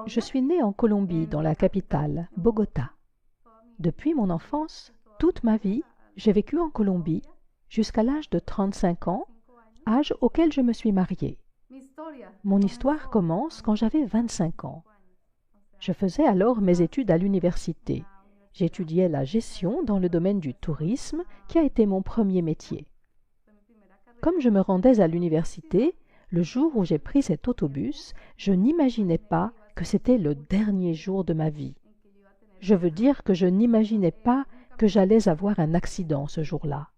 Je suis née en Colombie, dans la capitale, Bogota. Depuis mon enfance, toute ma vie, j'ai vécu en Colombie jusqu'à l'âge de 35 ans, âge auquel je me suis mariée. Mon histoire commence quand j'avais 25 ans. Je faisais alors mes études à l'université. J'étudiais la gestion dans le domaine du tourisme, qui a été mon premier métier. Comme je me rendais à l'université, le jour où j'ai pris cet autobus, je n'imaginais pas que c'était le dernier jour de ma vie. Je veux dire que je n'imaginais pas que j'allais avoir un accident ce jour-là.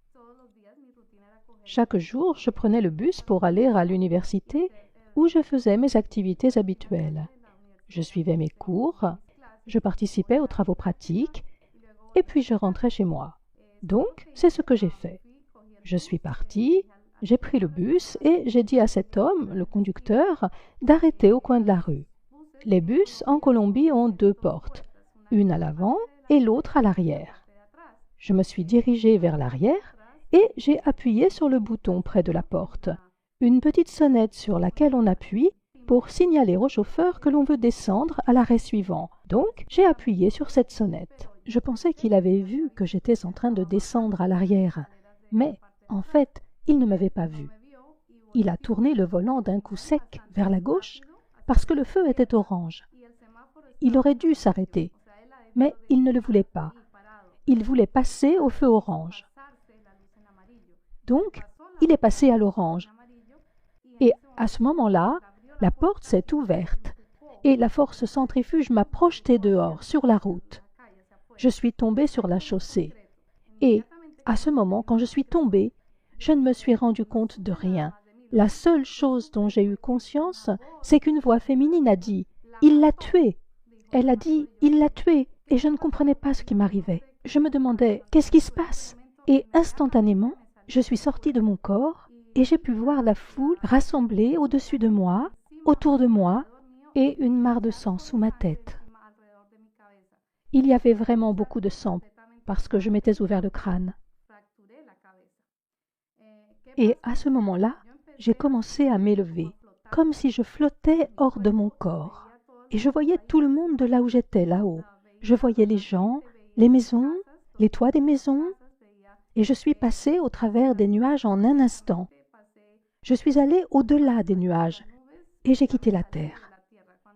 Chaque jour, je prenais le bus pour aller à l'université où je faisais mes activités habituelles. Je suivais mes cours, je participais aux travaux pratiques et puis je rentrais chez moi. Donc, c'est ce que j'ai fait. Je suis partie, j'ai pris le bus et j'ai dit à cet homme, le conducteur, d'arrêter au coin de la rue. Les bus en Colombie ont 2 portes, une à l'avant et l'autre à l'arrière. Je me suis dirigée vers l'arrière et j'ai appuyé sur le bouton près de la porte, une petite sonnette sur laquelle on appuie pour signaler au chauffeur que l'on veut descendre à l'arrêt suivant. Donc, j'ai appuyé sur cette sonnette. Je pensais qu'il avait vu que j'étais en train de descendre à l'arrière, mais en fait, il ne m'avait pas vu. Il a tourné le volant d'un coup sec vers la gauche parce que le feu était orange. Il aurait dû s'arrêter, mais il ne le voulait pas. Il voulait passer au feu orange. Donc, il est passé à l'orange. Et à ce moment-là, la porte s'est ouverte et la force centrifuge m'a projeté dehors, sur la route. Je suis tombée sur la chaussée. Et à ce moment, quand je suis tombée, je ne me suis rendu compte de rien. La seule chose dont j'ai eu conscience, c'est qu'une voix féminine a dit « Il l'a tué ». Elle a dit « Il l'a tué » et je ne comprenais pas ce qui m'arrivait. Je me demandais « Qu'est-ce qui se passe ?» Et instantanément, je suis sortie de mon corps et j'ai pu voir la foule rassemblée au-dessus de moi, autour de moi, et une mare de sang sous ma tête. Il y avait vraiment beaucoup de sang parce que je m'étais ouvert le crâne. Et à ce moment-là, j'ai commencé à m'élever, comme si je flottais hors de mon corps. Et je voyais tout le monde de là où j'étais, là-haut. Je voyais les gens, les maisons, les toits des maisons, et je suis passée au travers des nuages en un instant. Je suis allée au-delà des nuages, et j'ai quitté la Terre.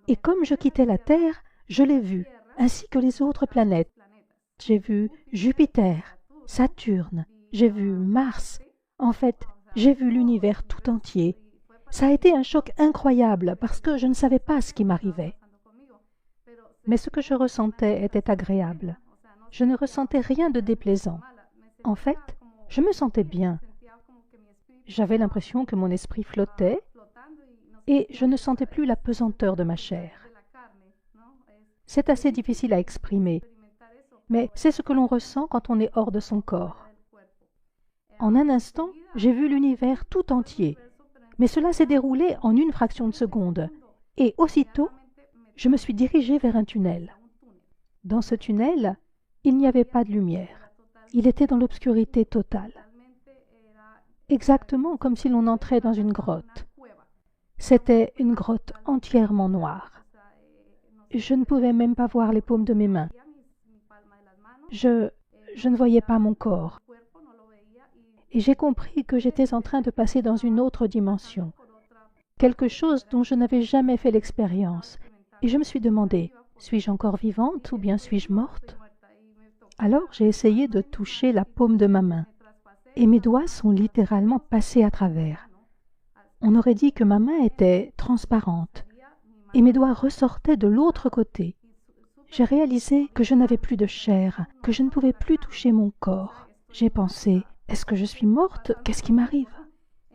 Et comme je quittais la Terre, je l'ai vue, ainsi que les autres planètes. J'ai vu Jupiter, Saturne, j'ai vu Mars. En fait, j'ai vu l'univers tout entier. Ça a été un choc incroyable parce que je ne savais pas ce qui m'arrivait. Mais ce que je ressentais était agréable. Je ne ressentais rien de déplaisant. En fait, je me sentais bien. J'avais l'impression que mon esprit flottait et je ne sentais plus la pesanteur de ma chair. C'est assez difficile à exprimer, mais c'est ce que l'on ressent quand on est hors de son corps. En un instant, j'ai vu l'univers tout entier, mais cela s'est déroulé en une fraction de seconde, et aussitôt, je me suis dirigée vers un tunnel. Dans ce tunnel, il n'y avait pas de lumière. Il était dans l'obscurité totale. Exactement comme si l'on entrait dans une grotte. C'était une grotte entièrement noire. Je ne pouvais même pas voir les paumes de mes mains. Je ne voyais pas mon corps. Et j'ai compris que j'étais en train de passer dans une autre dimension, quelque chose dont je n'avais jamais fait l'expérience. Et je me suis demandé, suis-je encore vivante ou bien suis-je morte? Alors j'ai essayé de toucher la paume de ma main, et mes doigts sont littéralement passés à travers. On aurait dit que ma main était transparente, et mes doigts ressortaient de l'autre côté. J'ai réalisé que je n'avais plus de chair, que je ne pouvais plus toucher mon corps. J'ai pensé, est-ce que je suis morte? Qu'est-ce qui m'arrive?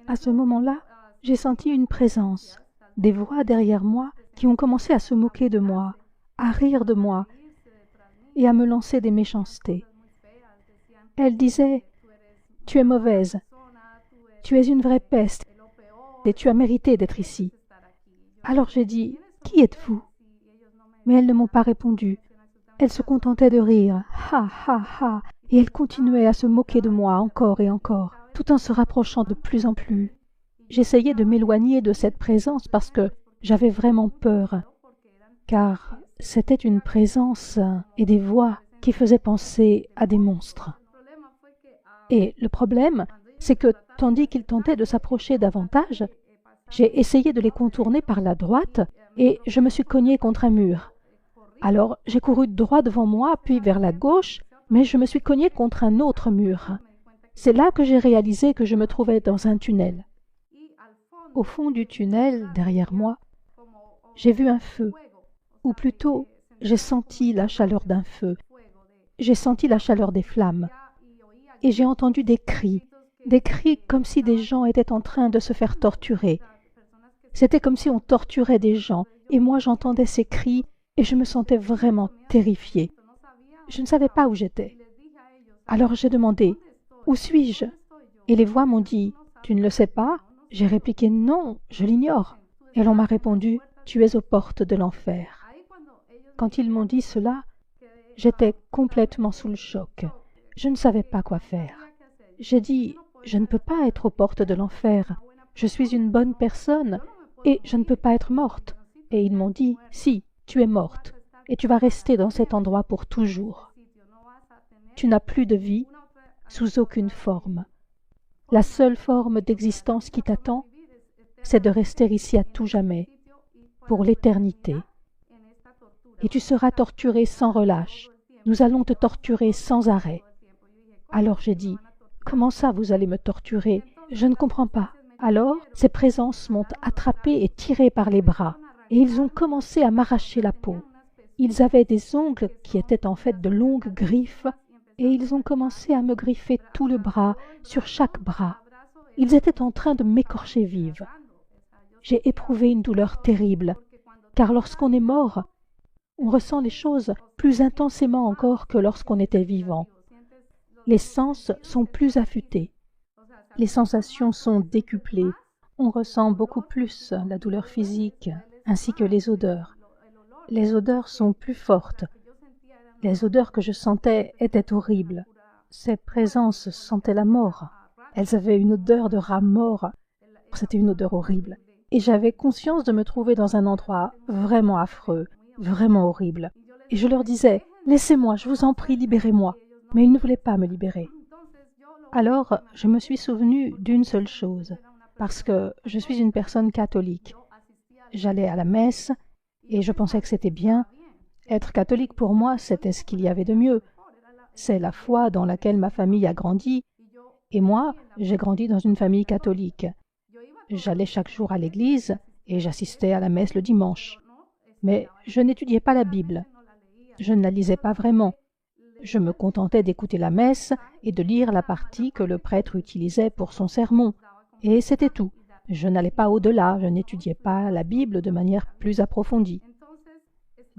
À ce moment-là, j'ai senti une présence, des voix derrière moi qui ont commencé à se moquer de moi, à rire de moi et à me lancer des méchancetés. Elles disaient « Tu es mauvaise, tu es une vraie peste et tu as mérité d'être ici. » Alors j'ai dit « Qui êtes-vous » Mais elles ne m'ont pas répondu. Elles se contentaient de rire « Ha, ha, ha » et elles continuaient à se moquer de moi encore et encore, tout en se rapprochant de plus en plus. J'essayais de m'éloigner de cette présence parce que j'avais vraiment peur. car c'était une présence et des voix qui faisaient penser à des monstres. Et le problème, c'est que tandis qu'ils tentaient de s'approcher davantage, j'ai essayé de les contourner par la droite et je me suis cogné contre un mur. Alors j'ai couru droit devant moi, puis vers la gauche, mais je me suis cogné contre un autre mur. C'est là que j'ai réalisé que je me trouvais dans un tunnel. Au fond du tunnel, derrière moi, j'ai vu un feu, ou plutôt, j'ai senti la chaleur d'un feu. J'ai senti la chaleur des flammes. Et j'ai entendu des cris comme si des gens étaient en train de se faire torturer. C'était comme si on torturait des gens, et moi j'entendais ces cris et je me sentais vraiment terrifiée. Je ne savais pas où j'étais. Alors j'ai demandé « Où suis-je » Et les voix m'ont dit « Tu ne le sais pas ?» J'ai répliqué « Non, je l'ignore. » Et l'on m'a répondu « Tu es aux portes de l'enfer. » Quand ils m'ont dit cela, j'étais complètement sous le choc. Je ne savais pas quoi faire. J'ai dit « Je ne peux pas être aux portes de l'enfer. Je suis une bonne personne et je ne peux pas être morte. » Et ils m'ont dit « Si, tu es morte et tu vas rester dans cet endroit pour toujours. Tu n'as plus de vie sous aucune forme. La seule forme d'existence qui t'attend, c'est de rester ici à tout jamais, pour l'éternité. Et tu seras torturé sans relâche. Nous allons te torturer sans arrêt. » Alors j'ai dit « Comment ça vous allez me torturer? Je ne comprends pas. » Alors ces présences m'ont attrapé et tiré par les bras, et ils ont commencé à m'arracher la peau. Ils avaient des ongles qui étaient en fait de longues griffes, et ils ont commencé à me griffer tout le bras, sur chaque bras. Ils étaient en train de m'écorcher vive. J'ai éprouvé une douleur terrible, car lorsqu'on est mort, on ressent les choses plus intensément encore que lorsqu'on était vivant. Les sens sont plus affûtés. Les sensations sont décuplées. On ressent beaucoup plus la douleur physique, ainsi que les odeurs. Les odeurs sont plus fortes. Les odeurs que je sentais étaient horribles. Ces présences sentaient la mort. Elles avaient une odeur de rat mort. C'était une odeur horrible. Et j'avais conscience de me trouver dans un endroit vraiment affreux, vraiment horrible. Et je leur disais « Laissez-moi, je vous en prie, libérez-moi ». Mais ils ne voulaient pas me libérer. Alors, je me suis souvenue d'une seule chose, parce que je suis une personne catholique. J'allais à la messe et je pensais que c'était bien. Être catholique pour moi, c'était ce qu'il y avait de mieux. C'est la foi dans laquelle ma famille a grandi, et moi, j'ai grandi dans une famille catholique. J'allais chaque jour à l'église et j'assistais à la messe le dimanche. Mais je n'étudiais pas la Bible. Je ne la lisais pas vraiment. Je me contentais d'écouter la messe et de lire la partie que le prêtre utilisait pour son sermon. Et c'était tout. Je n'allais pas au-delà, je n'étudiais pas la Bible de manière plus approfondie.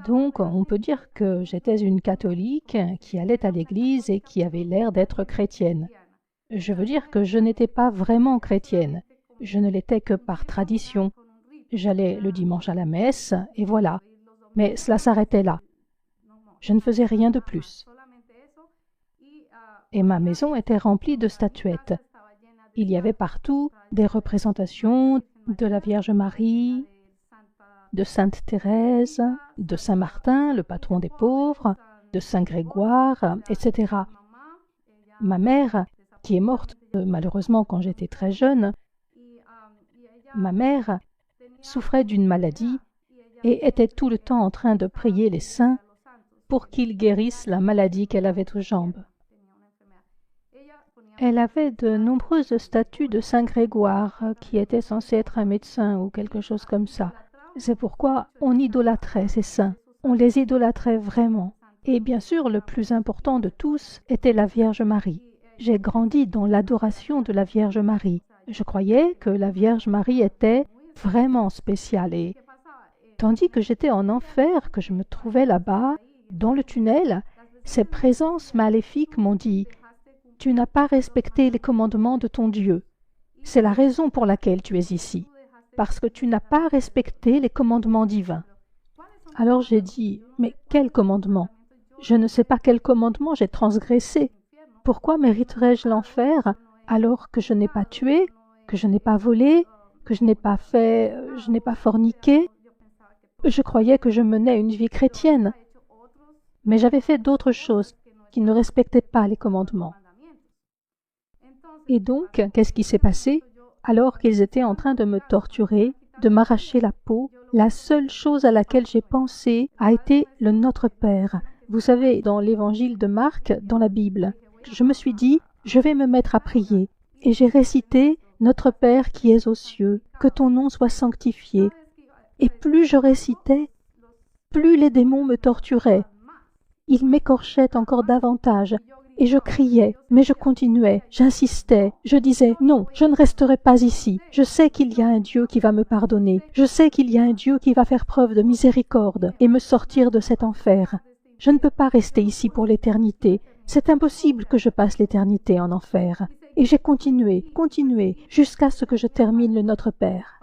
Donc, on peut dire que j'étais une catholique qui allait à l'église et qui avait l'air d'être chrétienne. Je veux dire que je n'étais pas vraiment chrétienne. Je ne l'étais que par tradition. J'allais le dimanche à la messe, et voilà. Mais cela s'arrêtait là. Je ne faisais rien de plus. Et ma maison était remplie de statuettes. Il y avait partout des représentations de la Vierge Marie, de Sainte Thérèse, de Saint Martin, le patron des pauvres, de Saint Grégoire, etc. Ma mère, qui est morte malheureusement quand j'étais très jeune, ma mère souffrait d'une maladie et était tout le temps en train de prier les saints pour qu'ils guérissent la maladie qu'elle avait aux jambes. Elle avait de nombreuses statues de Saint Grégoire, qui était censé être un médecin ou quelque chose comme ça. C'est pourquoi on idolâtrait ces saints. On les idolâtrait vraiment. Et bien sûr, le plus important de tous était la Vierge Marie. J'ai grandi dans l'adoration de la Vierge Marie. Je croyais que la Vierge Marie était vraiment spéciale. Et tandis que j'étais en enfer, que je me trouvais là-bas, dans le tunnel, ces présences maléfiques m'ont dit « Tu n'as pas respecté les commandements de ton Dieu. C'est la raison pour laquelle tu es ici, parce que tu n'as pas respecté les commandements divins. » Alors j'ai dit « Mais quel commandement? Je ne sais pas quel commandement j'ai transgressé. Pourquoi mériterais-je l'enfer alors que je n'ai pas tué, que je n'ai pas volé, que je n'ai pas forniqué? Je croyais que je menais une vie chrétienne, mais j'avais fait d'autres choses qui ne respectaient pas les commandements. Et donc, qu'est-ce qui s'est passé? Alors qu'ils étaient en train de me torturer, de m'arracher la peau, la seule chose à laquelle j'ai pensé a été le Notre Père. Vous savez, dans l'évangile de Marc, dans la Bible, je me suis dit, je vais me mettre à prier. Et j'ai récité « Notre Père qui es aux cieux, que ton nom soit sanctifié ». Et plus je récitais, plus les démons me torturaient. Ils m'écorchaient encore davantage. Et je criais, mais je continuais, j'insistais, je disais « Non, je ne resterai pas ici. Je sais qu'il y a un Dieu qui va me pardonner. Je sais qu'il y a un Dieu qui va faire preuve de miséricorde et me sortir de cet enfer. Je ne peux pas rester ici pour l'éternité. C'est impossible que je passe l'éternité en enfer. » Et j'ai continué, jusqu'à ce que je termine le Notre Père.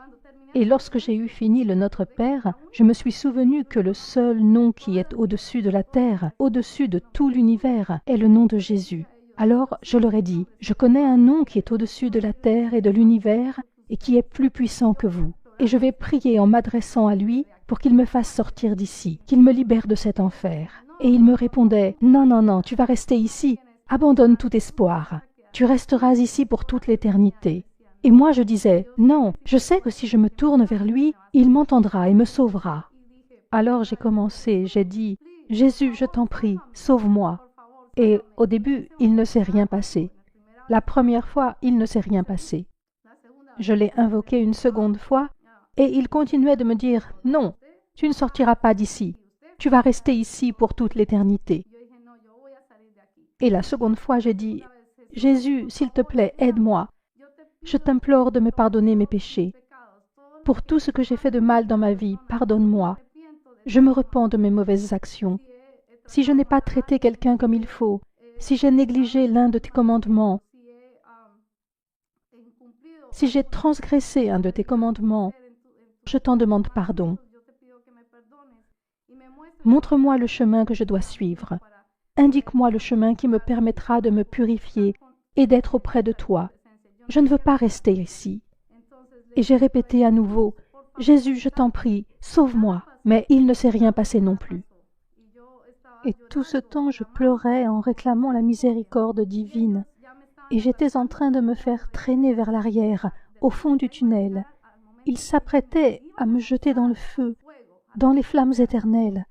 Et lorsque j'ai eu fini le Notre Père, je me suis souvenu que le seul nom qui est au-dessus de la terre, au-dessus de tout l'univers, est le nom de Jésus. Alors je leur ai dit, je connais un nom qui est au-dessus de la terre et de l'univers et qui est plus puissant que vous. Et je vais prier en m'adressant à lui pour qu'il me fasse sortir d'ici, qu'il me libère de cet enfer. Et il me répondait, non, non, non, tu vas rester ici, abandonne tout espoir. Tu resteras ici pour toute l'éternité. Et moi je disais, non, je sais que si je me tourne vers lui, il m'entendra et me sauvera. Alors j'ai commencé, j'ai dit, Jésus, je t'en prie, sauve-moi. Et au début, il ne s'est rien passé. La première fois, il ne s'est rien passé. Je l'ai invoqué une seconde fois, et il continuait de me dire, non, tu ne sortiras pas d'ici, tu vas rester ici pour toute l'éternité. Et la seconde fois, j'ai dit, Jésus, s'il te plaît, aide-moi. Je t'implore de me pardonner mes péchés. Pour tout ce que j'ai fait de mal dans ma vie, pardonne-moi. Je me repens de mes mauvaises actions. Si je n'ai pas traité quelqu'un comme il faut, si j'ai négligé l'un de tes commandements, si j'ai transgressé un de tes commandements, je t'en demande pardon. Montre-moi le chemin que je dois suivre. Indique-moi le chemin qui me permettra de me purifier et d'être auprès de toi. Je ne veux pas rester ici. Et j'ai répété à nouveau, Jésus, je t'en prie, sauve-moi. Mais il ne s'est rien passé non plus. Et tout ce temps, je pleurais en réclamant la miséricorde divine. Et j'étais en train de me faire traîner vers l'arrière, au fond du tunnel. Il s'apprêtait à me jeter dans le feu, dans les flammes éternelles.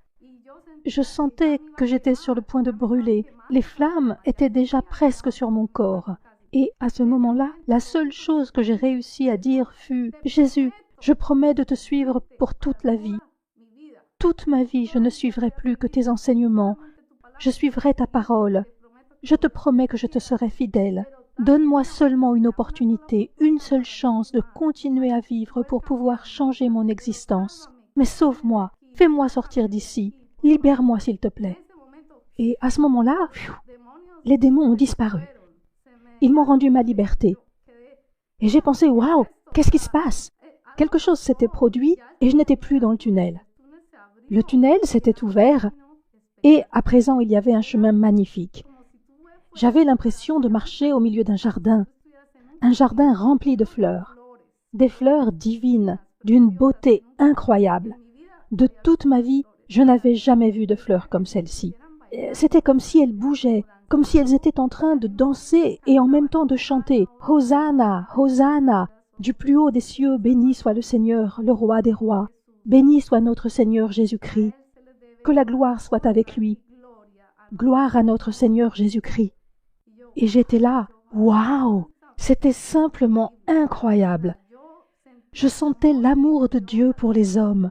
Je sentais que j'étais sur le point de brûler. Les flammes étaient déjà presque sur mon corps. Et à ce moment-là, la seule chose que j'ai réussi à dire fut « Jésus, je promets de te suivre pour toute la vie. Toute ma vie, je ne suivrai plus que tes enseignements. Je suivrai ta parole. Je te promets que je te serai fidèle. Donne-moi seulement une opportunité, une seule chance de continuer à vivre pour pouvoir changer mon existence. Mais sauve-moi, fais-moi sortir d'ici. Libère-moi, s'il te plaît. » Et à ce moment-là, les démons ont disparu. Ils m'ont rendu ma liberté. Et j'ai pensé, waouh, qu'est-ce qui se passe? Quelque chose s'était produit et je n'étais plus dans le tunnel. Le tunnel s'était ouvert et à présent il y avait un chemin magnifique. J'avais l'impression de marcher au milieu d'un jardin rempli de fleurs, des fleurs divines, d'une beauté incroyable. De toute ma vie, je n'avais jamais vu de fleurs comme celle-ci. C'était comme si elles bougeaient, comme si elles étaient en train de danser et en même temps de chanter « Hosanna, Hosanna !» Du plus haut des cieux, béni soit le Seigneur, le roi des rois. Béni soit notre Seigneur Jésus-Christ. Que la gloire soit avec lui. Gloire à notre Seigneur Jésus-Christ. Et j'étais là, waouh! C'était simplement incroyable. Je sentais l'amour de Dieu pour les hommes,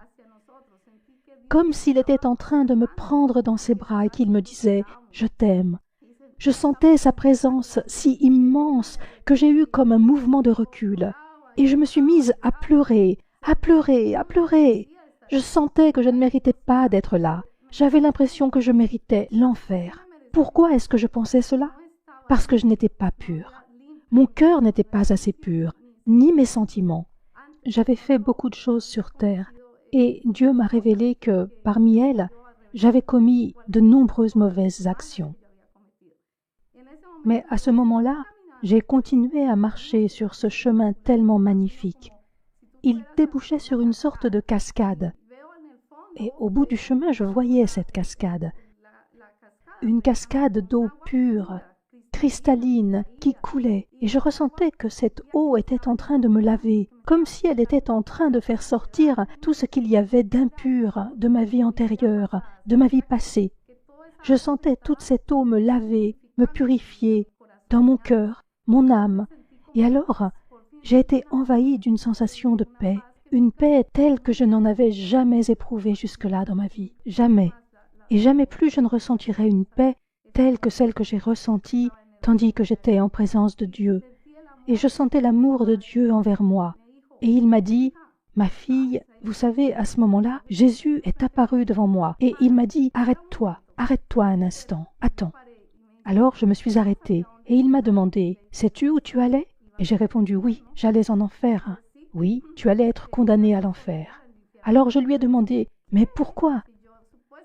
comme s'il était en train de me prendre dans ses bras et qu'il me disait « Je t'aime ». Je sentais sa présence si immense que j'ai eu comme un mouvement de recul. Et je me suis mise à pleurer, à pleurer, à pleurer. Je sentais que je ne méritais pas d'être là. J'avais l'impression que je méritais l'enfer. Pourquoi est-ce que je pensais cela? Parce que je n'étais pas pure. Mon cœur n'était pas assez pur, ni mes sentiments. J'avais fait beaucoup de choses sur terre, et Dieu m'a révélé que, parmi elles, j'avais commis de nombreuses mauvaises actions. Mais à ce moment-là, j'ai continué à marcher sur ce chemin tellement magnifique. Il débouchait sur une sorte de cascade. Et au bout du chemin, je voyais cette cascade. Une cascade d'eau pure, cristalline, qui coulait, et je ressentais que cette eau était en train de me laver, comme si elle était en train de faire sortir tout ce qu'il y avait d'impur de ma vie antérieure, de ma vie passée. Je sentais toute cette eau me laver, me purifier, dans mon cœur, mon âme, et alors j'ai été envahie d'une sensation de paix, une paix telle que je n'en avais jamais éprouvée jusque-là dans ma vie, jamais. Et jamais plus je ne ressentirai une paix telle que celle que j'ai ressentie tandis que j'étais en présence de Dieu. Et je sentais l'amour de Dieu envers moi. Et il m'a dit, « Ma fille, vous savez, à ce moment-là, Jésus est apparu devant moi. Et il m'a dit, « Arrête-toi un instant, attends. » Alors je me suis arrêtée et il m'a demandé, « Sais-tu où tu allais ?» Et j'ai répondu, « Oui, j'allais en enfer. » « Oui, tu allais être condamné à l'enfer. » Alors je lui ai demandé, « Mais pourquoi ?»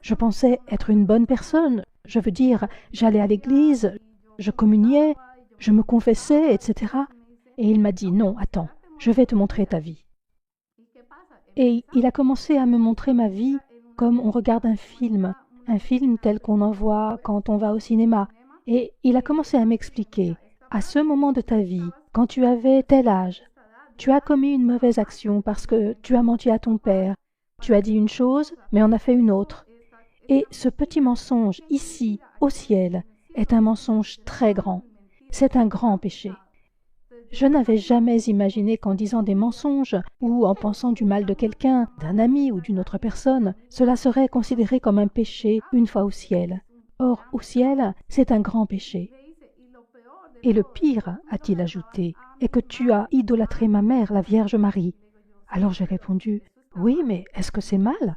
Je pensais être une bonne personne, je veux dire, j'allais à l'église, je communiais, je me confessais, etc. Et il m'a dit, « Non, attends, je vais te montrer ta vie. » Et il a commencé à me montrer ma vie comme on regarde un film tel qu'on en voit quand on va au cinéma. Et il a commencé à m'expliquer, à ce moment de ta vie, quand tu avais tel âge, tu as commis une mauvaise action parce que tu as menti à ton père, tu as dit une chose, mais en as fait une autre. Et ce petit mensonge, ici, au ciel, est un mensonge très grand. C'est un grand péché. Je n'avais jamais imaginé qu'en disant des mensonges ou en pensant du mal de quelqu'un, d'un ami ou d'une autre personne, cela serait considéré comme un péché une fois au ciel. Or, au ciel, c'est un grand péché. Et le pire, a-t-il ajouté, est que tu as idolâtré ma mère, la Vierge Marie. Alors j'ai répondu, « Oui, mais est-ce que c'est mal ?»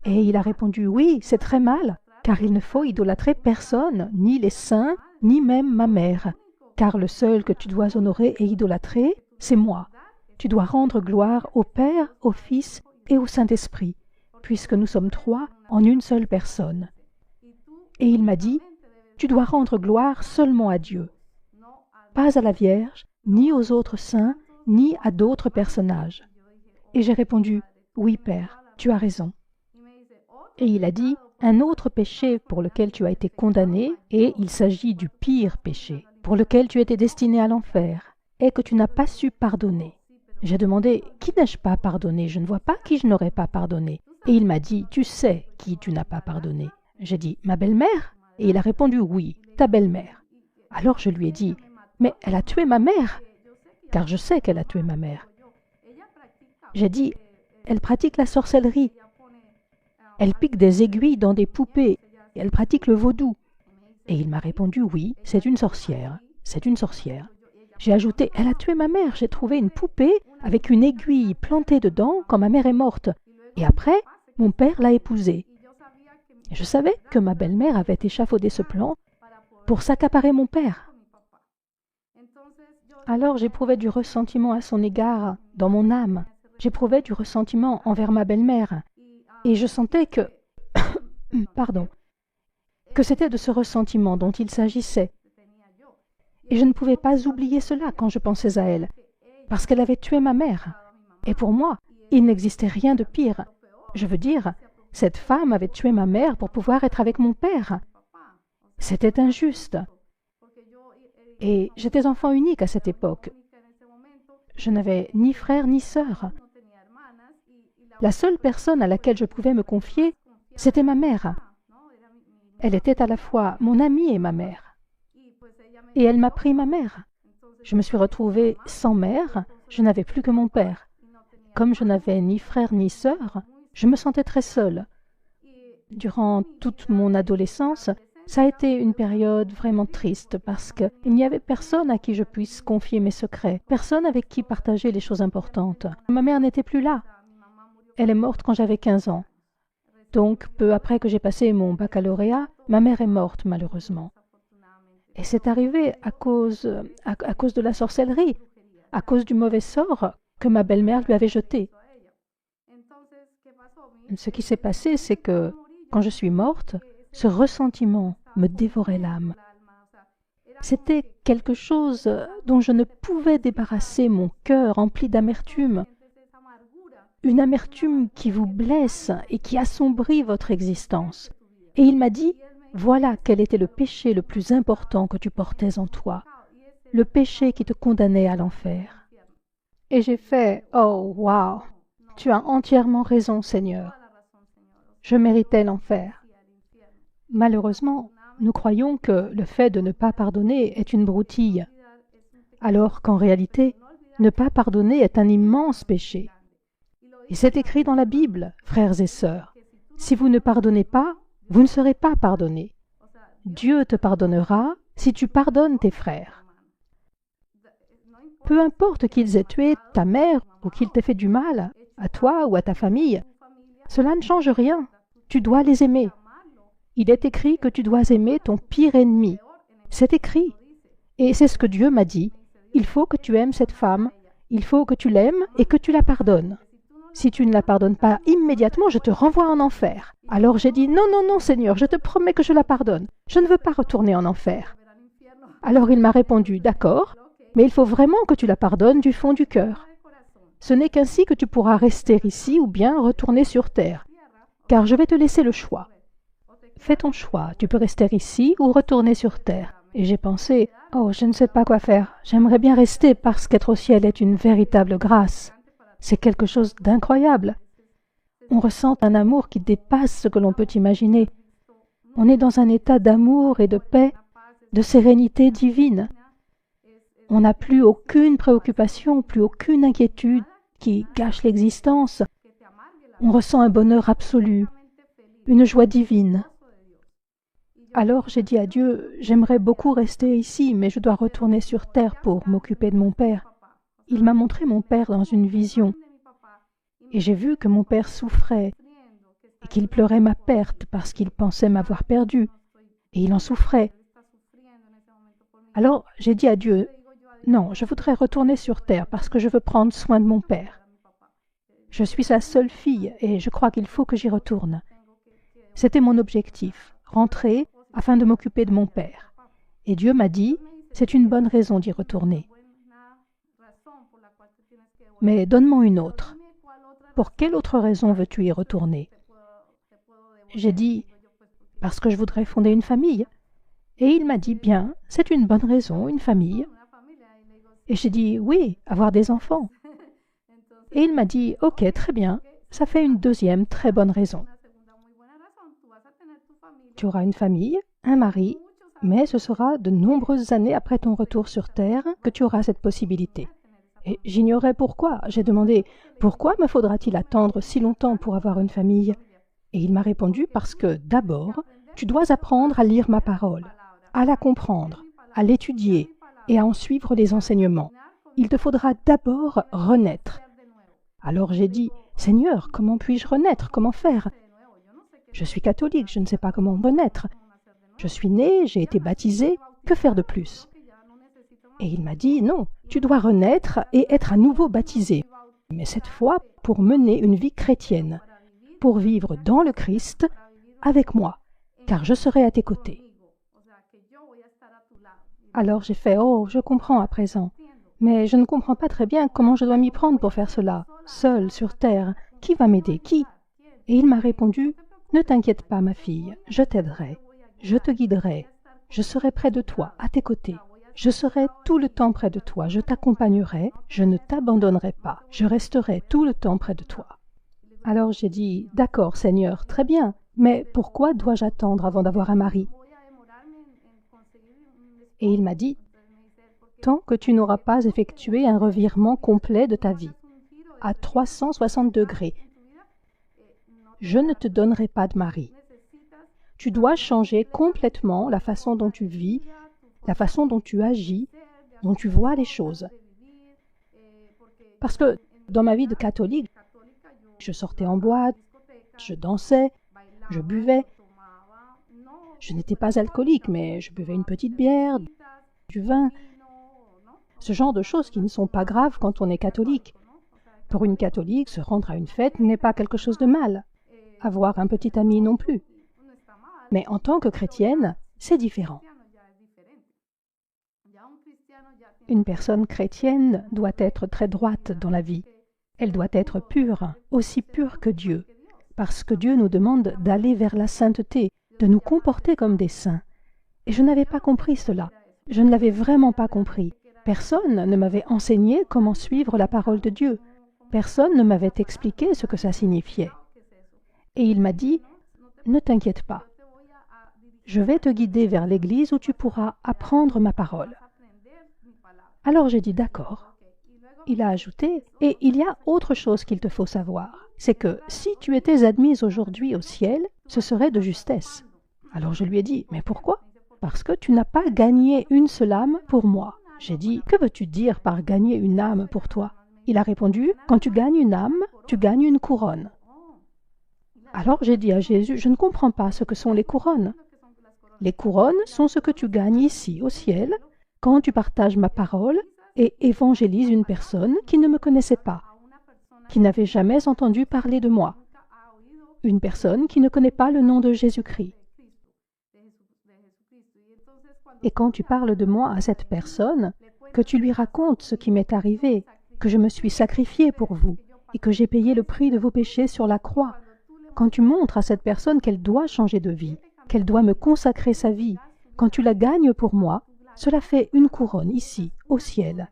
Et il a répondu, « Oui, c'est très mal, car il ne faut idolâtrer personne, ni les saints, ni même ma mère. Car le seul que tu dois honorer et idolâtrer, c'est moi. Tu dois rendre gloire au Père, au Fils et au Saint-Esprit, puisque nous sommes trois en une seule personne. » Et il m'a dit, « Tu dois rendre gloire seulement à Dieu, pas à la Vierge, ni aux autres saints, ni à d'autres personnages. » Et j'ai répondu, « Oui, Père, tu as raison. » Et il a dit, « Un autre péché pour lequel tu as été condamné, et il s'agit du pire péché, pour lequel tu étais destiné à l'enfer, est que tu n'as pas su pardonner. » J'ai demandé, « Qui n'ai-je pas pardonné? Je ne vois pas qui je n'aurais pas pardonné. » Et il m'a dit, « Tu sais qui tu n'as pas pardonné. » J'ai dit, « Ma belle-mère ?» Et il a répondu, « Oui, ta belle-mère. » Alors je lui ai dit, « Mais elle a tué ma mère, car je sais qu'elle a tué ma mère. » J'ai dit, « Elle pratique la sorcellerie. Elle pique des aiguilles dans des poupées. Elle pratique le vaudou. » Et il m'a répondu, « Oui, c'est une sorcière. C'est une sorcière. » J'ai ajouté, « Elle a tué ma mère. J'ai trouvé une poupée avec une aiguille plantée dedans quand ma mère est morte. Et après, mon père l'a épousée. » Je savais que ma belle-mère avait échafaudé ce plan pour s'accaparer mon père. Alors j'éprouvais du ressentiment à son égard dans mon âme. J'éprouvais du ressentiment envers ma belle-mère. Et je sentais que... pardon. Que c'était de ce ressentiment dont il s'agissait. Et je ne pouvais pas oublier cela quand je pensais à elle, parce qu'elle avait tué ma mère. Et pour moi, il n'existait rien de pire. Je veux dire, cette femme avait tué ma mère pour pouvoir être avec mon père. C'était injuste. Et j'étais enfant unique à cette époque. Je n'avais ni frère ni sœur. La seule personne à laquelle je pouvais me confier, c'était ma mère. Elle était à la fois mon amie et ma mère. Et elle m'a pris ma mère. Je me suis retrouvée sans mère, je n'avais plus que mon père. Comme je n'avais ni frère ni sœur, je me sentais très seule. Durant toute mon adolescence, ça a été une période vraiment triste parce qu'il n'y avait personne à qui je puisse confier mes secrets, personne avec qui partager les choses importantes. Ma mère n'était plus là. Elle est morte quand j'avais 15 ans. Donc, peu après que j'ai passé mon baccalauréat, ma mère est morte malheureusement. Et c'est arrivé à cause de la sorcellerie, à cause du mauvais sort que ma belle-mère lui avait jeté. Ce qui s'est passé, c'est que, quand je suis morte, ce ressentiment me dévorait l'âme. C'était quelque chose dont je ne pouvais débarrasser mon cœur rempli d'amertume. une amertume qui vous blesse et qui assombrit votre existence. Et il m'a dit, voilà quel était le péché le plus important que tu portais en toi, le péché qui te condamnait à l'enfer. Et j'ai fait, oh, wow, tu as entièrement raison, Seigneur. Je méritais l'enfer. Malheureusement, nous croyons que le fait de ne pas pardonner est une broutille, alors qu'en réalité, ne pas pardonner est un immense péché. Et c'est écrit dans la Bible, frères et sœurs. Si vous ne pardonnez pas, vous ne serez pas pardonnés. Dieu te pardonnera si tu pardonnes tes frères. Peu importe qu'ils aient tué ta mère ou qu'ils t'aient fait du mal, à toi ou à ta famille, cela ne change rien. Tu dois les aimer. Il est écrit que tu dois aimer ton pire ennemi. C'est écrit. Et c'est ce que Dieu m'a dit. Il faut que tu aimes cette femme, il faut que tu l'aimes et que tu la pardonnes. Si tu ne la pardonnes pas immédiatement, je te renvoie en enfer. Alors j'ai dit, non, non, non, Seigneur, je te promets que je la pardonne. Je ne veux pas retourner en enfer. Alors il m'a répondu, d'accord, mais il faut vraiment que tu la pardonnes du fond du cœur. Ce n'est qu'ainsi que tu pourras rester ici ou bien retourner sur terre, car je vais te laisser le choix. Fais ton choix, tu peux rester ici ou retourner sur terre. Et j'ai pensé, oh, je ne sais pas quoi faire. J'aimerais bien rester parce qu'être au ciel est une véritable grâce. C'est quelque chose d'incroyable. On ressent un amour qui dépasse ce que l'on peut imaginer. On est dans un état d'amour et de paix, de sérénité divine. On n'a plus aucune préoccupation, plus aucune inquiétude qui gâche l'existence. On ressent un bonheur absolu, une joie divine. Alors j'ai dit à Dieu, j'aimerais beaucoup rester ici, mais je dois retourner sur terre pour m'occuper de mon père. Il m'a montré mon père dans une vision, et j'ai vu que mon père souffrait, et qu'il pleurait ma perte parce qu'il pensait m'avoir perdu, et il en souffrait. Alors j'ai dit à Dieu, non, je voudrais retourner sur terre parce que je veux prendre soin de mon père. Je suis sa seule fille, et je crois qu'il faut que j'y retourne. C'était mon objectif, rentrer afin de m'occuper de mon père. Et Dieu m'a dit, c'est une bonne raison d'y retourner. Mais donne-moi une autre. Pour quelle autre raison veux-tu y retourner? J'ai dit, parce que je voudrais fonder une famille. Et il m'a dit, bien, c'est une bonne raison, une famille. Et j'ai dit, oui, avoir des enfants. Et il m'a dit, ok, très bien, ça fait une deuxième très bonne raison. Tu auras une famille, un mari, mais ce sera de nombreuses années après ton retour sur Terre que tu auras cette possibilité. Et j'ignorais pourquoi. J'ai demandé, pourquoi me faudra-t-il attendre si longtemps pour avoir une famille? Et il m'a répondu, parce que d'abord, tu dois apprendre à lire ma parole, à la comprendre, à l'étudier et à en suivre les enseignements. Il te faudra d'abord renaître. Alors j'ai dit, Seigneur, comment puis-je renaître? Comment faire? Je suis catholique, je ne sais pas comment renaître. Je suis né, j'ai été baptisé, que faire de plus? Et il m'a dit, non, tu dois renaître et être à nouveau baptisé, mais cette fois pour mener une vie chrétienne, pour vivre dans le Christ avec moi, car je serai à tes côtés. Alors j'ai fait, oh, je comprends à présent, mais je ne comprends pas très bien comment je dois m'y prendre pour faire cela, seul sur terre. Qui va m'aider? Qui? Et il m'a répondu, ne t'inquiète pas, ma fille, je t'aiderai, je te guiderai, je serai près de toi, à tes côtés. Je serai tout le temps près de toi, je t'accompagnerai, je ne t'abandonnerai pas, je resterai tout le temps près de toi. Alors j'ai dit, d'accord Seigneur, très bien, mais pourquoi dois-je attendre avant d'avoir un mari? Et il m'a dit, tant que tu n'auras pas effectué un revirement complet de ta vie, à 360 degrés, je ne te donnerai pas de mari. Tu dois changer complètement la façon dont tu vis, la façon dont tu agis, dont tu vois les choses. Parce que dans ma vie de catholique, je sortais en boîte, je dansais, je buvais. Je n'étais pas alcoolique, mais je buvais une petite bière, du vin. Ce genre de choses qui ne sont pas graves quand on est catholique. Pour une catholique, se rendre à une fête n'est pas quelque chose de mal. Avoir un petit ami non plus. Mais en tant que chrétienne, c'est différent. Une personne chrétienne doit être très droite dans la vie. Elle doit être pure, aussi pure que Dieu, parce que Dieu nous demande d'aller vers la sainteté, de nous comporter comme des saints. Et je n'avais pas compris cela. Je ne l'avais vraiment pas compris. Personne ne m'avait enseigné comment suivre la parole de Dieu. Personne ne m'avait expliqué ce que ça signifiait. Et il m'a dit, « Ne t'inquiète pas. Je vais te guider vers l'église où tu pourras apprendre ma parole. » Alors j'ai dit, « D'accord. » Il a ajouté, « Et il y a autre chose qu'il te faut savoir. C'est que si tu étais admise aujourd'hui au ciel, ce serait de justesse. » Alors je lui ai dit, « Mais pourquoi ? » « Parce que tu n'as pas gagné une seule âme pour moi. » J'ai dit, « Que veux-tu dire par gagner une âme pour toi ?» Il a répondu, « Quand tu gagnes une âme, tu gagnes une couronne. » Alors j'ai dit à Jésus, « Je ne comprends pas ce que sont les couronnes. » Les couronnes sont ce que tu gagnes ici, au ciel, quand tu partages ma parole et évangélises une personne qui ne me connaissait pas, qui n'avait jamais entendu parler de moi, une personne qui ne connaît pas le nom de Jésus-Christ. Et quand tu parles de moi à cette personne, que tu lui racontes ce qui m'est arrivé, que je me suis sacrifié pour vous et que j'ai payé le prix de vos péchés sur la croix, quand tu montres à cette personne qu'elle doit changer de vie, qu'elle doit me consacrer sa vie, quand tu la gagnes pour moi, cela fait une couronne ici, au ciel.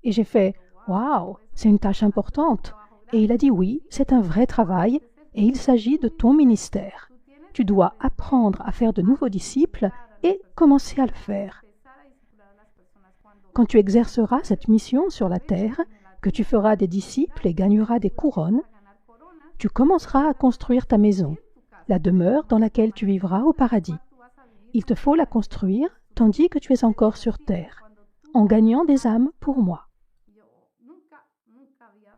Et j'ai fait « Waouh, c'est une tâche importante !» Et il a dit « Oui, c'est un vrai travail et il s'agit de ton ministère. Tu dois apprendre à faire de nouveaux disciples et commencer à le faire. Quand tu exerceras cette mission sur la terre, que tu feras des disciples et gagneras des couronnes, tu commenceras à construire ta maison, la demeure dans laquelle tu vivras au paradis. Il te faut la construire tandis que tu es encore sur terre, en gagnant des âmes pour moi. »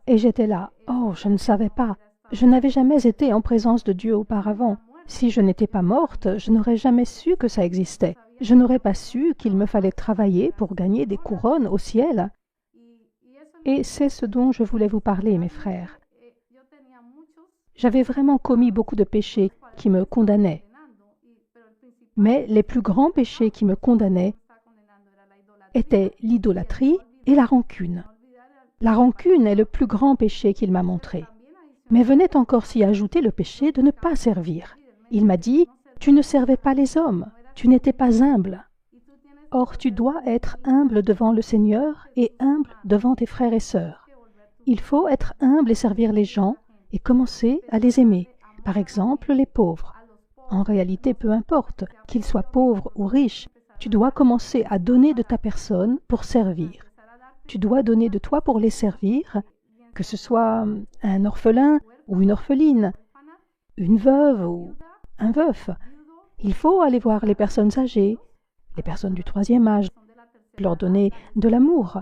Et j'étais là, « Oh, je ne savais pas. Je n'avais jamais été en présence de Dieu auparavant. Si je n'étais pas morte, je n'aurais jamais su que ça existait. Je n'aurais pas su qu'il me fallait travailler pour gagner des couronnes au ciel. » Et c'est ce dont je voulais vous parler, mes frères. J'avais vraiment commis beaucoup de péchés qui me condamnaient. Mais les plus grands péchés qui me condamnaient étaient l'idolâtrie et la rancune. La rancune est le plus grand péché qu'il m'a montré. Mais venait encore s'y ajouter le péché de ne pas servir. Il m'a dit, « Tu ne servais pas les hommes, tu n'étais pas humble. Or, tu dois être humble devant le Seigneur et humble devant tes frères et sœurs. Il faut être humble et servir les gens et commencer à les aimer. Par exemple, les pauvres. En réalité, peu importe, qu'ils soient pauvres ou riches, tu dois commencer à donner de ta personne pour servir. Tu dois donner de toi pour les servir, que ce soit un orphelin ou une orpheline, une veuve ou un veuf. Il faut aller voir les personnes âgées, les personnes du troisième âge, leur donner de l'amour,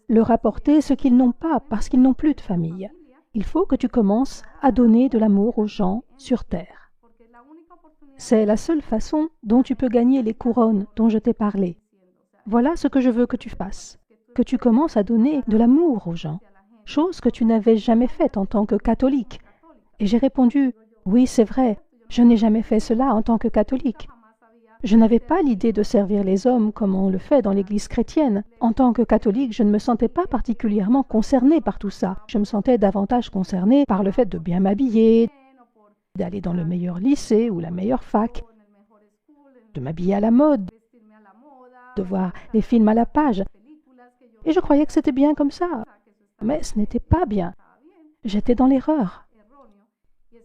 leur apporter ce qu'ils n'ont pas parce qu'ils n'ont plus de famille. Il faut que tu commences à donner de l'amour aux gens sur terre. C'est la seule façon dont tu peux gagner les couronnes dont je t'ai parlé. Voilà ce que je veux que tu fasses, que tu commences à donner de l'amour aux gens, chose que tu n'avais jamais faite en tant que catholique. Et j'ai répondu, « Oui, c'est vrai, je n'ai jamais fait cela en tant que catholique. Je n'avais pas l'idée de servir les hommes comme on le fait dans l'Église chrétienne. En tant que catholique, je ne me sentais pas particulièrement concernée par tout ça. Je me sentais davantage concernée par le fait de bien m'habiller, d'aller dans le meilleur lycée ou la meilleure fac, de m'habiller à la mode, de voir les films à la page. Et je croyais que c'était bien comme ça. Mais ce n'était pas bien. J'étais dans l'erreur.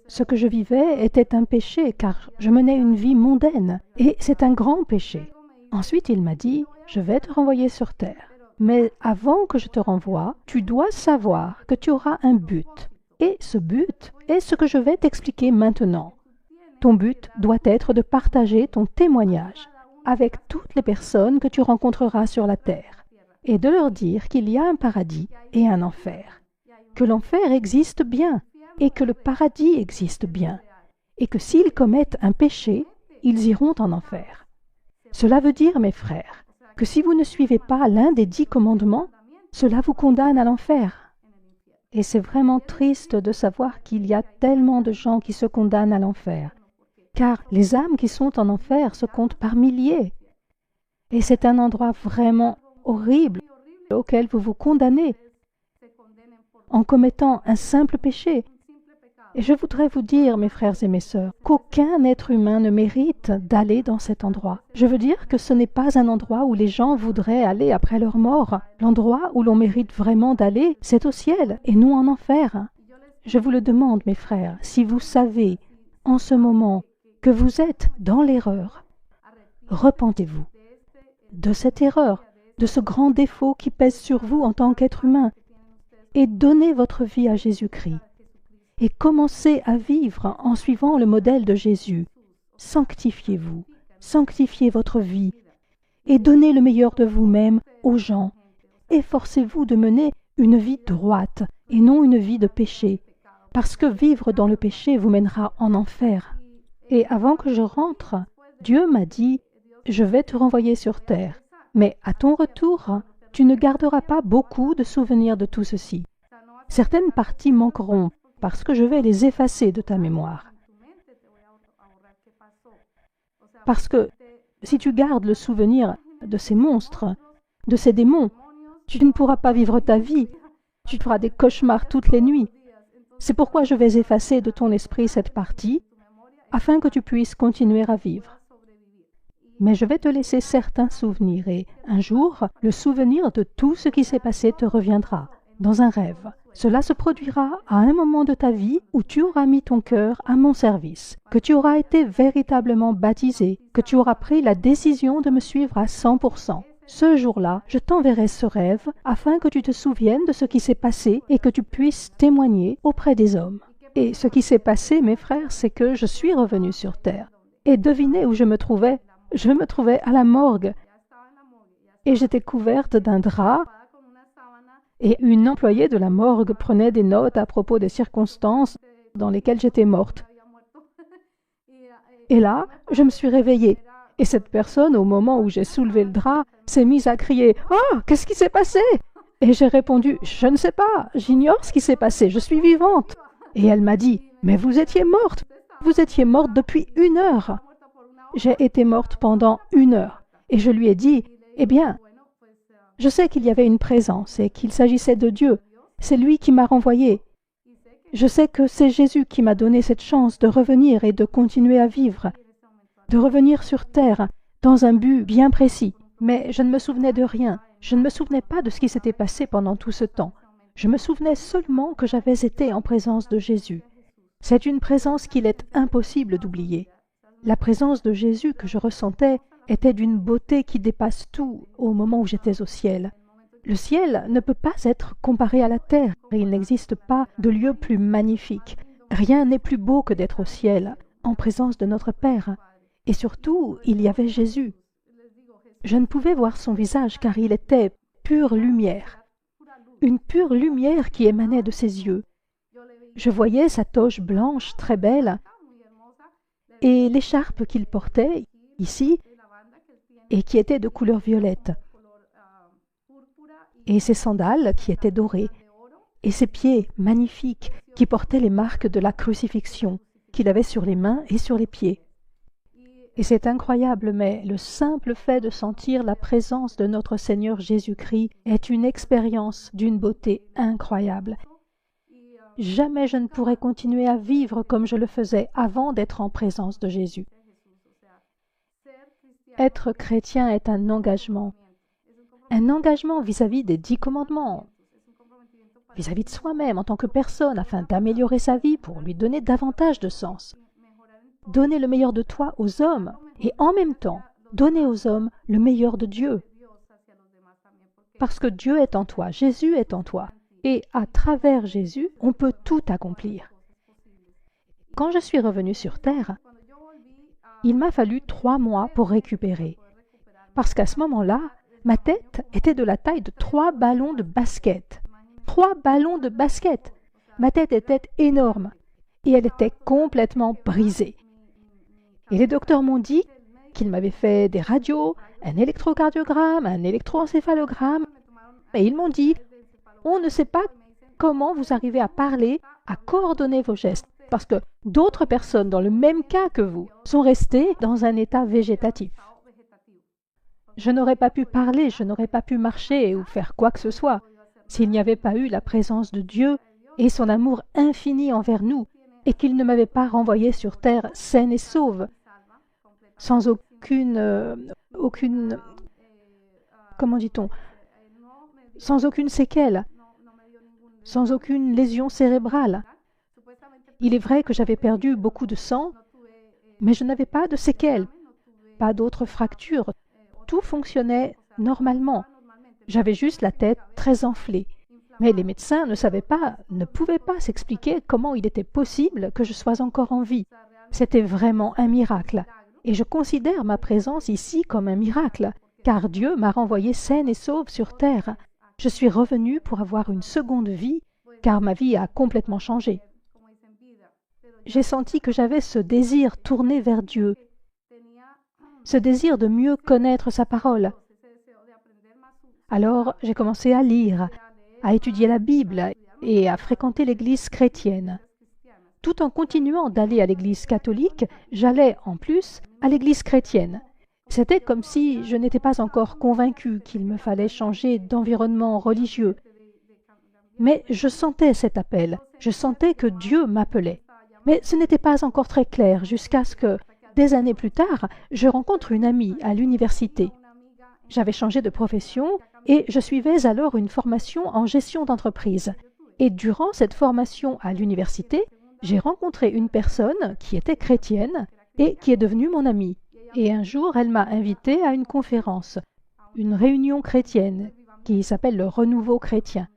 Ce que je vivais était un péché, car je menais une vie mondaine, et c'est un grand péché. Ensuite, il m'a dit, « Je vais te renvoyer sur terre. Mais avant que je te renvoie, tu dois savoir que tu auras un but. Et ce but est ce que je vais t'expliquer maintenant. Ton but doit être de partager ton témoignage avec toutes les personnes que tu rencontreras sur la terre, et de leur dire qu'il y a un paradis et un enfer, que l'enfer existe bien, et que le paradis existe bien, et que s'ils commettent un péché, ils iront en enfer. Cela veut dire, mes frères, que si vous ne suivez pas l'un des 10 commandements, cela vous condamne à l'enfer. Et c'est vraiment triste de savoir qu'il y a tellement de gens qui se condamnent à l'enfer, car les âmes qui sont en enfer se comptent par milliers. Et c'est un endroit vraiment horrible auquel vous vous condamnez. en commettant un simple péché. Et je voudrais vous dire, mes frères et mes sœurs, qu'aucun être humain ne mérite d'aller dans cet endroit. Je veux dire que ce n'est pas un endroit où les gens voudraient aller après leur mort. L'endroit où l'on mérite vraiment d'aller, c'est au ciel et non en enfer. Je vous le demande, mes frères, si vous savez en ce moment que vous êtes dans l'erreur, repentez-vous de cette erreur, de ce grand défaut qui pèse sur vous en tant qu'être humain, et donnez votre vie à Jésus-Christ. Et commencez à vivre en suivant le modèle de Jésus. Sanctifiez-vous, sanctifiez votre vie, et donnez le meilleur de vous-même aux gens. Efforcez-vous de mener une vie droite et non une vie de péché, parce que vivre dans le péché vous mènera en enfer. Et avant que je rentre, Dieu m'a dit, « Je vais te renvoyer sur terre, mais à ton retour, tu ne garderas pas beaucoup de souvenirs de tout ceci. Certaines parties manqueront, parce que je vais les effacer de ta mémoire. Parce que si tu gardes le souvenir de ces monstres, de ces démons, tu ne pourras pas vivre ta vie. Tu feras des cauchemars toutes les nuits. C'est pourquoi je vais effacer de ton esprit cette partie, afin que tu puisses continuer à vivre. Mais je vais te laisser certains souvenirs et, un jour, le souvenir de tout ce qui s'est passé te reviendra, dans un rêve. Cela se produira à un moment de ta vie où tu auras mis ton cœur à mon service, que tu auras été véritablement baptisé, que tu auras pris la décision de me suivre à 100%. Ce jour-là, je t'enverrai ce rêve afin que tu te souviennes de ce qui s'est passé et que tu puisses témoigner auprès des hommes. Et ce qui s'est passé, mes frères, c'est que je suis revenu sur terre. Et devinez où je me trouvais? Je me trouvais à la morgue. Et j'étais couverte d'un drap. Et une employée de la morgue prenait des notes à propos des circonstances dans lesquelles j'étais morte. Et là, je me suis réveillée. Et cette personne, au moment où j'ai soulevé le drap, s'est mise à crier « Oh, qu'est-ce qui s'est passé ?» Et j'ai répondu « Je ne sais pas, j'ignore ce qui s'est passé, je suis vivante. » Et elle m'a dit « Mais vous étiez morte depuis 1 heure. » J'ai été morte pendant 1 heure. Et je lui ai dit « Eh bien, je sais qu'il y avait une présence et qu'il s'agissait de Dieu. C'est lui qui m'a renvoyée. Je sais que c'est Jésus qui m'a donné cette chance de revenir et de continuer à vivre, de revenir sur terre dans un but bien précis. Mais je ne me souvenais de rien. Je ne me souvenais pas de ce qui s'était passé pendant tout ce temps. Je me souvenais seulement que j'avais été en présence de Jésus. C'est une présence qu'il est impossible d'oublier. La présence de Jésus que je ressentais était d'une beauté qui dépasse tout au moment où j'étais au ciel. Le ciel ne peut pas être comparé à la terre. Il n'existe pas de lieu plus magnifique. Rien n'est plus beau que d'être au ciel, en présence de notre Père. Et surtout, il y avait Jésus. Je ne pouvais voir son visage car il était pure lumière. Une pure lumière qui émanait de ses yeux. Je voyais sa toge blanche très belle et l'écharpe qu'il portait ici et qui était de couleur violette, et ses sandales qui étaient dorées, et ses pieds magnifiques qui portaient les marques de la crucifixion qu'il avait sur les mains et sur les pieds. Et c'est incroyable, mais le simple fait de sentir la présence de notre Seigneur Jésus-Christ est une expérience d'une beauté incroyable. Jamais je ne pourrais continuer à vivre comme je le faisais avant d'être en présence de Jésus. Être chrétien est un engagement vis-à-vis des 10 commandements, vis-à-vis de soi-même en tant que personne, afin d'améliorer sa vie pour lui donner davantage de sens. Donner le meilleur de toi aux hommes et en même temps, donner aux hommes le meilleur de Dieu. Parce que Dieu est en toi, Jésus est en toi. Et à travers Jésus, on peut tout accomplir. Quand je suis revenue sur terre, il m'a fallu 3 mois pour récupérer. Parce qu'à ce moment-là, ma tête était de la taille de 3 ballons de basket. 3 ballons de basket! Ma tête était énorme et elle était complètement brisée. Et les docteurs m'ont dit qu'ils m'avaient fait des radios, un électrocardiogramme, un électroencéphalogramme. Et ils m'ont dit « On ne sait pas comment vous arrivez à parler, à coordonner vos gestes, parce que d'autres personnes dans le même cas que vous sont restées dans un état végétatif. » Je n'aurais pas pu parler, je n'aurais pas pu marcher ou faire quoi que ce soit s'il n'y avait pas eu la présence de Dieu et son amour infini envers nous, et qu'il ne m'avait pas renvoyée sur terre saine et sauve, sans comment dit-on, sans aucune séquelle, sans aucune lésion cérébrale. Il est vrai que j'avais perdu beaucoup de sang, mais je n'avais pas de séquelles, pas d'autres fractures. Tout fonctionnait normalement. J'avais juste la tête très enflée. Mais les médecins ne pouvaient pas s'expliquer comment il était possible que je sois encore en vie. C'était vraiment un miracle. Et je considère ma présence ici comme un miracle, car Dieu m'a renvoyée saine et sauve sur terre. Je suis revenue pour avoir une seconde vie, car ma vie a complètement changé. J'ai senti que j'avais ce désir tourné vers Dieu, ce désir de mieux connaître sa parole. Alors, j'ai commencé à lire, à étudier la Bible et à fréquenter l'église chrétienne. Tout en continuant d'aller à l'église catholique, j'allais en plus à l'église chrétienne. C'était comme si je n'étais pas encore convaincue qu'il me fallait changer d'environnement religieux. Mais je sentais cet appel, je sentais que Dieu m'appelait. Mais ce n'était pas encore très clair jusqu'à ce que, des années plus tard, je rencontre une amie à l'université. J'avais changé de profession et je suivais alors une formation en gestion d'entreprise. Et durant cette formation à l'université, j'ai rencontré une personne qui était chrétienne et qui est devenue mon amie. Et un jour, elle m'a invitée à une conférence, une réunion chrétienne qui s'appelle le Renouveau chrétien.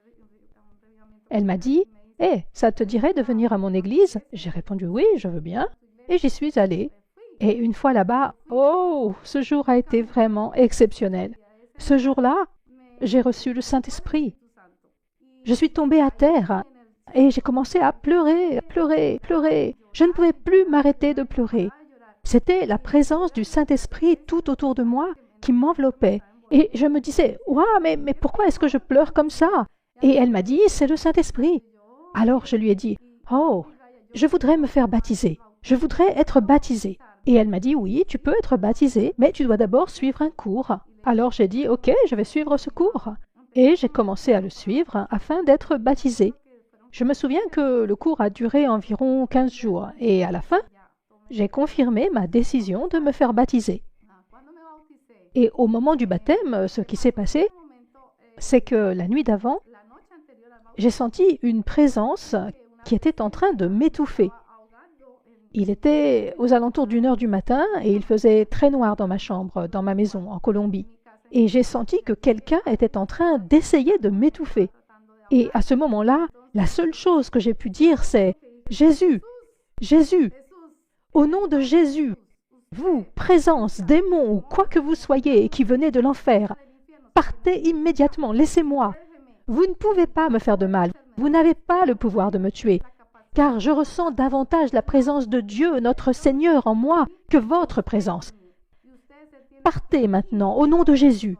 Elle m'a dit « Hé, ça te dirait de venir à mon église ?» J'ai répondu « Oui, je veux bien. » Et j'y suis allée. Et une fois là-bas, oh, ce jour a été vraiment exceptionnel. Ce jour-là, j'ai reçu le Saint-Esprit. Je suis tombée à terre et j'ai commencé à pleurer, pleurer, pleurer. Je ne pouvais plus m'arrêter de pleurer. C'était la présence du Saint-Esprit tout autour de moi qui m'enveloppait. Et je me disais, « Ouah, mais pourquoi est-ce que je pleure comme ça ?» Et elle m'a dit, « C'est le Saint-Esprit. » Alors je lui ai dit, « Oh, je voudrais me faire baptiser. Je voudrais être baptisée. » Et elle m'a dit, « Oui, tu peux être baptisée, mais tu dois d'abord suivre un cours. » Alors j'ai dit, « Ok, je vais suivre ce cours. » Et j'ai commencé à le suivre afin d'être baptisée. Je me souviens que le cours a duré environ 15 jours. Et à la fin, j'ai confirmé ma décision de me faire baptiser. Et au moment du baptême, ce qui s'est passé, c'est que la nuit d'avant, j'ai senti une présence qui était en train de m'étouffer. Il était aux alentours d'1 h du matin et il faisait très noir dans ma chambre, dans ma maison, en Colombie. Et j'ai senti que quelqu'un était en train d'essayer de m'étouffer. Et à ce moment-là, la seule chose que j'ai pu dire, c'est « Jésus, Jésus, au nom de Jésus, vous, présence, démon ou quoi que vous soyez et qui venez de l'enfer, partez immédiatement, laissez-moi. Vous ne pouvez pas me faire de mal, vous n'avez pas le pouvoir de me tuer. Car je ressens davantage la présence de Dieu, notre Seigneur, en moi, que votre présence. Partez maintenant, au nom de Jésus. »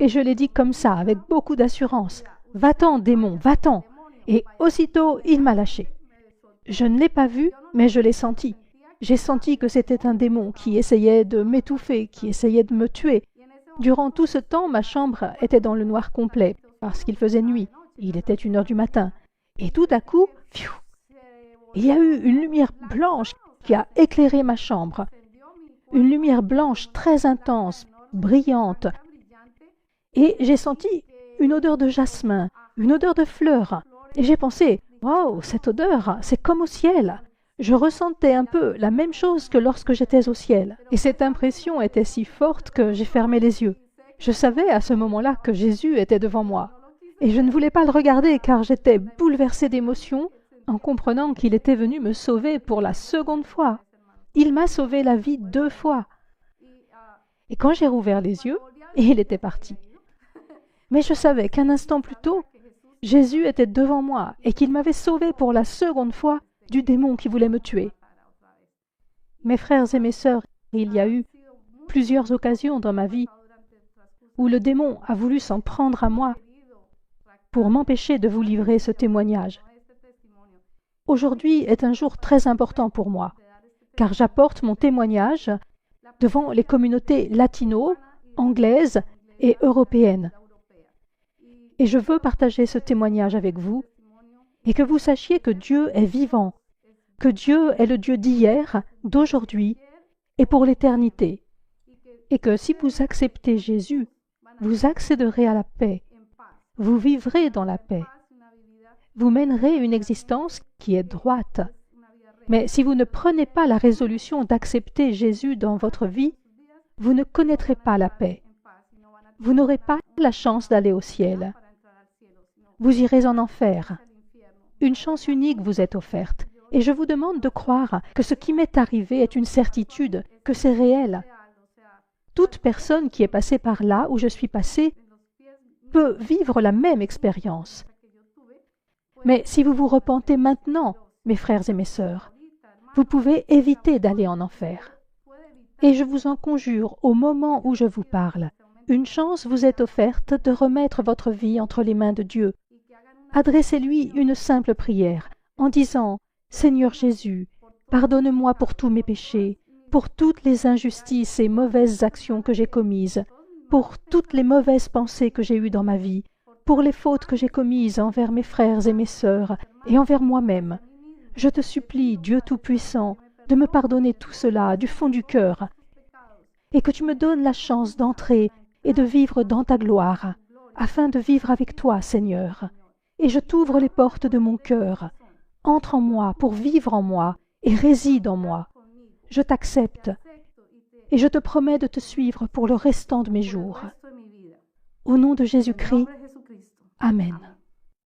Et je l'ai dit comme ça, avec beaucoup d'assurance. « Va-t'en, démon, va-t'en » Et aussitôt, il m'a lâché. Je ne l'ai pas vu, mais je l'ai senti. J'ai senti que c'était un démon qui essayait de m'étouffer, qui essayait de me tuer. Durant tout ce temps, ma chambre était dans le noir complet, parce qu'il faisait nuit. Il était 1 h du matin. Et tout à coup, il y a eu une lumière blanche qui a éclairé ma chambre. Une lumière blanche très intense, brillante. Et j'ai senti une odeur de jasmin, une odeur de fleurs. Et j'ai pensé, « Waouh, cette odeur, c'est comme au ciel !» Je ressentais un peu la même chose que lorsque j'étais au ciel. Et cette impression était si forte que j'ai fermé les yeux. Je savais à ce moment-là que Jésus était devant moi. Et je ne voulais pas le regarder car j'étais bouleversée d'émotion en comprenant qu'il était venu me sauver pour la seconde fois. Il m'a sauvé la vie 2 fois. Et quand j'ai rouvert les yeux, il était parti. Mais je savais qu'un instant plus tôt, Jésus était devant moi et qu'il m'avait sauvé pour la seconde fois du démon qui voulait me tuer. Mes frères et mes sœurs, il y a eu plusieurs occasions dans ma vie où le démon a voulu s'en prendre à moi pour m'empêcher de vous livrer ce témoignage. Aujourd'hui est un jour très important pour moi, car j'apporte mon témoignage devant les communautés latino, anglaises et européennes. Et je veux partager ce témoignage avec vous et que vous sachiez que Dieu est vivant, que Dieu est le Dieu d'hier, d'aujourd'hui et pour l'éternité. Et que si vous acceptez Jésus, vous accéderez à la paix. Vous vivrez dans la paix. Vous mènerez une existence qui est droite. Mais si vous ne prenez pas la résolution d'accepter Jésus dans votre vie, vous ne connaîtrez pas la paix. Vous n'aurez pas la chance d'aller au ciel. Vous irez en enfer. Une chance unique vous est offerte. Et je vous demande de croire que ce qui m'est arrivé est une certitude, que c'est réel. Toute personne qui est passée par là où je suis passé peut vivre la même expérience. Mais si vous vous repentez maintenant, mes frères et mes sœurs, vous pouvez éviter d'aller en enfer. Et je vous en conjure, au moment où je vous parle, une chance vous est offerte de remettre votre vie entre les mains de Dieu. Adressez-lui une simple prière en disant « Seigneur Jésus, pardonne-moi pour tous mes péchés, pour toutes les injustices et mauvaises actions que j'ai commises, pour toutes les mauvaises pensées que j'ai eues dans ma vie, pour les fautes que j'ai commises envers mes frères et mes sœurs et envers moi-même. Je te supplie, Dieu Tout-Puissant, de me pardonner tout cela du fond du cœur et que tu me donnes la chance d'entrer et de vivre dans ta gloire, afin de vivre avec toi, Seigneur. Et je t'ouvre les portes de mon cœur. Entre en moi pour vivre en moi et réside en moi. Je t'accepte et je te promets de te suivre pour le restant de mes jours. Au nom de Jésus-Christ, Amen.